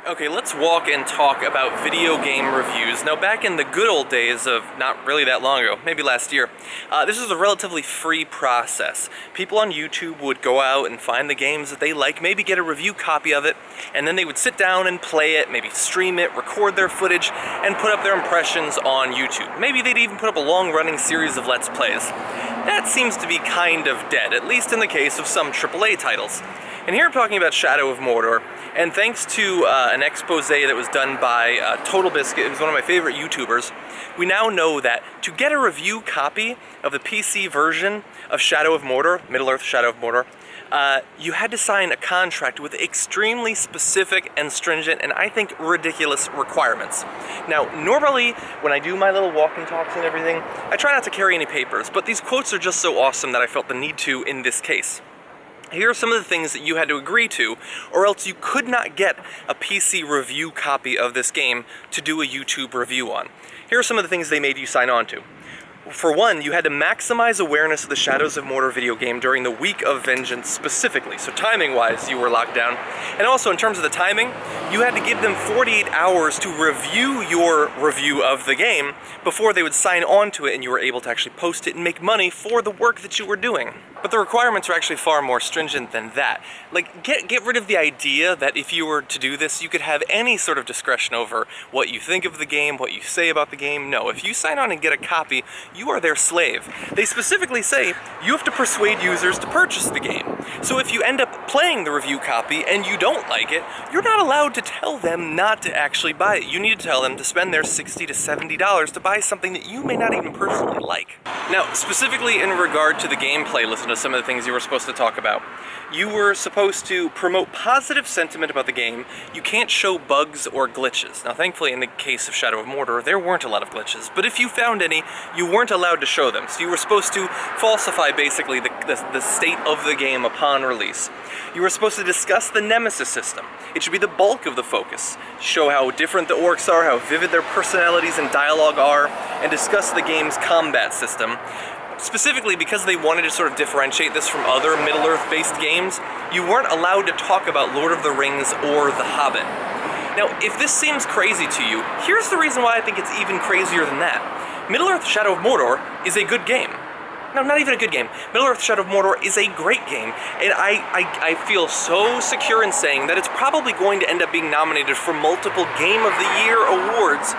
Okay, let's walk and talk about video game reviews. Now, back in the good old days of not really that long ago, maybe last year, this was a relatively free process. People on YouTube would go out and find the games that they like, maybe get a review copy of it, and then they would sit down and play it, maybe stream it, record their footage, and put up their impressions on YouTube. Maybe they'd even put up a long-running series of Let's Plays. That seems to be kind of dead, at least in the case of some AAA titles. And here I'm talking about Shadow of Mordor, and thanks to an expose that was done by TotalBiscuit, who's one of my favorite YouTubers, we now know that to get a review copy of the PC version of Shadow of Mordor, Middle-earth Shadow of Mordor, you had to sign a contract with extremely specific and stringent and I think ridiculous requirements. Now, normally when I do my little walk and talks and everything, I try not to carry any papers, but these quotes are just so awesome that I felt the need to in this case. Here are some of the things that you had to agree to, or else you could not get a PC review copy of this game to do a YouTube review on. Here are some of the things they made you sign on to. For one, you had to maximize awareness of the Shadows of Mordor video game during the Week of Vengeance specifically, so timing-wise you were locked down. And also in terms of the timing, you had to give them 48 hours to review your review of the game before they would sign on to it and you were able to actually post it and make money for the work that you were doing. But the requirements are actually far more stringent than that. Like, get rid of the idea that if you were to do this, you could have any sort of discretion over what you think of the game, what you say about the game. No, if you sign on and get a copy, you are their slave. They specifically say you have to persuade users to purchase the game. So if you end up playing the review copy and you don't like it, you're not allowed to tell them not to actually buy it. You need to tell them to spend their $60 to $70 to buy something that you may not even personally like. Now, specifically in regard to the gameplay, listen to some of the things you were supposed to talk about. You were supposed to promote positive sentiment about the game. You can't show bugs or glitches. Now, thankfully, in the case of Shadow of Mordor, there weren't a lot of glitches, but if you found any, you weren't allowed to show them. So you were supposed to falsify, basically, the state of the game upon release. You were supposed to discuss the Nemesis system. It should be the bulk of the focus. Show how different the orcs are, how vivid their personalities and dialogue are, and discuss the game's combat system. Specifically, because they wanted to sort of differentiate this from other Middle-earth based games, you weren't allowed to talk about Lord of the Rings or The Hobbit. Now, if this seems crazy to you, here's the reason why I think it's even crazier than that. Middle-earth Shadow of Mordor is a good game. No, not even a good game. Middle-earth Shadow of Mordor is a great game, and I feel so secure in saying that it's probably going to end up being nominated for multiple Game of the Year awards,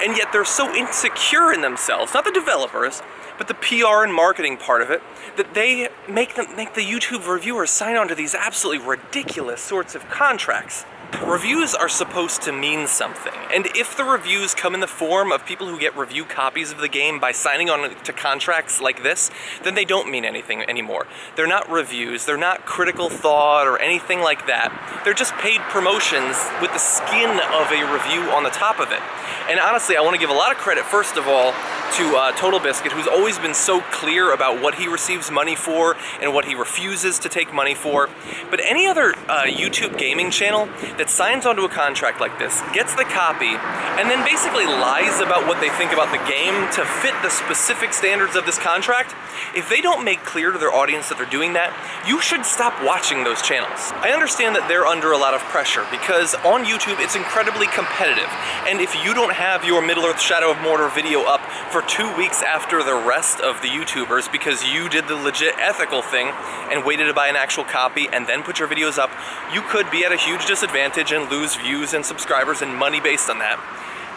and yet they're so insecure in themselves, not the developers, but the PR and marketing part of it, that they make the YouTube reviewers sign on to these absolutely ridiculous sorts of contracts. Reviews are supposed to mean something, and if the reviews come in the form of people who get review copies of the game by signing on to contracts like this, then they don't mean anything anymore. They're not reviews, they're not critical thought or anything like that. They're just paid promotions with the skin of a review on the top of it. And honestly, I want to give a lot of credit, first of all, to TotalBiscuit, who's always been so clear about what he receives money for and what he refuses to take money for. But any other YouTube gaming channel that signs onto a contract like this, gets the copy, and then basically lies about what they think about the game to fit the specific standards of this contract, if they don't make clear to their audience that they're doing that, you should stop watching those channels. I understand that they're under a lot of pressure because on YouTube it's incredibly competitive, and if you don't have your Middle-earth Shadow of Mordor video up for 2 weeks after the rest of the YouTubers because you did the legit ethical thing and waited to buy an actual copy and then put your videos up, you could be at a huge disadvantage and lose views and subscribers and money based on that.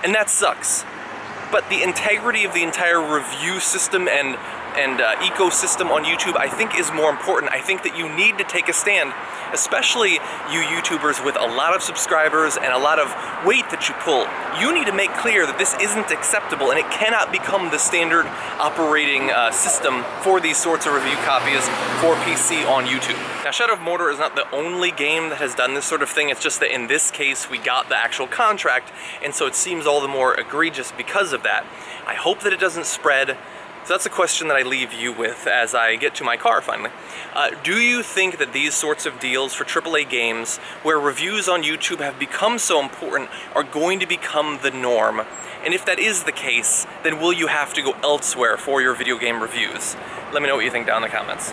And that sucks. But the integrity of the entire review system and ecosystem on YouTube, I think, is more important. I think that you need to take a stand, especially you YouTubers with a lot of subscribers and a lot of weight that you pull. You need to make clear that this isn't acceptable and it cannot become the standard operating system for these sorts of review copies for PC on YouTube. Now, Shadow of Mordor is not the only game that has done this sort of thing. It's just that in this case, we got the actual contract, and so it seems all the more egregious because of that. I hope that it doesn't spread. So that's a question that I leave you with as I get to my car finally. Do you think that these sorts of deals for AAA games, where reviews on YouTube have become so important, are going to become the norm? And if that is the case, then will you have to go elsewhere for your video game reviews? Let me know what you think down in the comments.